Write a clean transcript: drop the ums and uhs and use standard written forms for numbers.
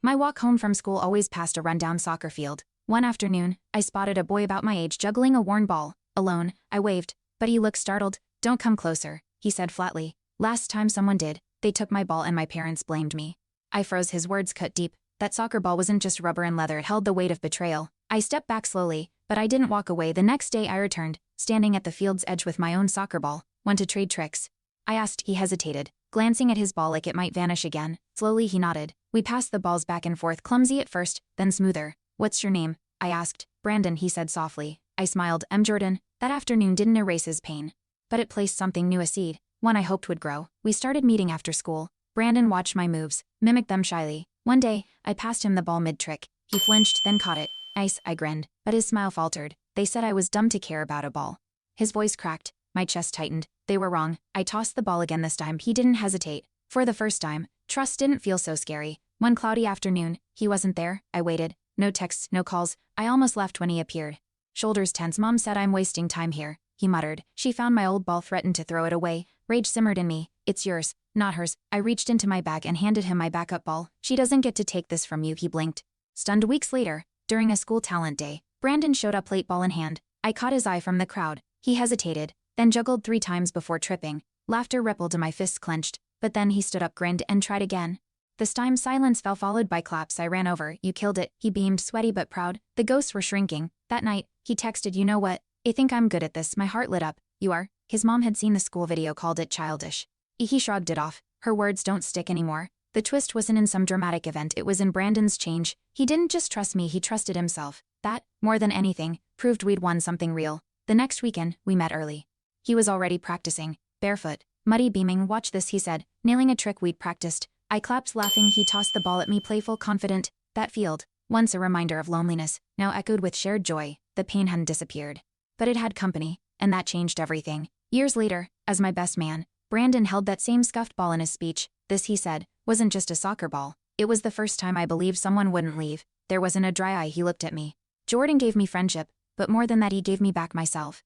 My walk home from school always passed a rundown soccer field. One afternoon, I spotted a boy about my age juggling a worn ball. Alone, I waved, but he looked startled. "Don't come closer," he said flatly. "Last time someone did, they took my ball and my parents blamed me." I froze, his words cut deep. That soccer ball wasn't just rubber and leather, it held the weight of betrayal. I stepped back slowly, but I didn't walk away. The next day I returned, standing at the field's edge with my own soccer ball. "Want to trade tricks?" I asked. He hesitated, glancing at his ball like it might vanish again. Slowly he nodded. We passed the balls back and forth, clumsy at first, then smoother. "What's your name?" I asked. "Brandon," he said softly. I smiled. "Jordan." That afternoon didn't erase his pain, but it placed something new, a seed, one I hoped would grow. We started meeting after school. Brandon watched my moves, mimicked them shyly. One day, I passed him the ball mid-trick. He flinched, then caught it. "Nice," I grinned, but his smile faltered. "They said I was dumb to care about a ball." His voice cracked. My chest tightened. They were wrong. I tossed the ball again this time. He didn't hesitate. For the first time, trust didn't feel so scary. One cloudy afternoon, he wasn't there. I waited. No texts, no calls. I almost left when he appeared. Shoulders tense. "Mom said I'm wasting time here," he muttered. "She found my old ball, threatened to throw it away." Rage simmered in me. "It's yours, not hers." I reached into my bag and handed him my backup ball. "She doesn't get to take this from you," he blinked. Stunned. Weeks later, during a school talent day, Brandon showed up late, ball in hand. I caught his eye from the crowd. He hesitated, then juggled 3 times before tripping. Laughter rippled and my fists clenched, but then he stood up, grinned, and tried again. This time silence fell, followed by claps. I ran over. "You killed it," he beamed, sweaty but proud. The ghosts were shrinking. That night, he texted, "You know what? I think I'm good at this." My heart lit up. "You are?" His mom had seen the school video, called it childish. He shrugged it off. Her words don't stick anymore. The twist wasn't in some dramatic event, it was in Brandon's change. He didn't just trust me, he trusted himself. That, more than anything, proved we'd won something real. The next weekend, we met early. He was already practicing, barefoot, muddy, beaming. "Watch this," he said, nailing a trick we'd practiced. I clapped, laughing. He tossed the ball at me, playful, confident. That field, once a reminder of loneliness, now echoed with shared joy. The pain hadn't disappeared, but it had company, and that changed everything. Years later, as my best man, Brandon held that same scuffed ball in his speech. This, he said, wasn't just a soccer ball. It was the first time I believed someone wouldn't leave. There wasn't a dry eye. He looked at me. "Jordan gave me friendship, but more than that, he gave me back myself."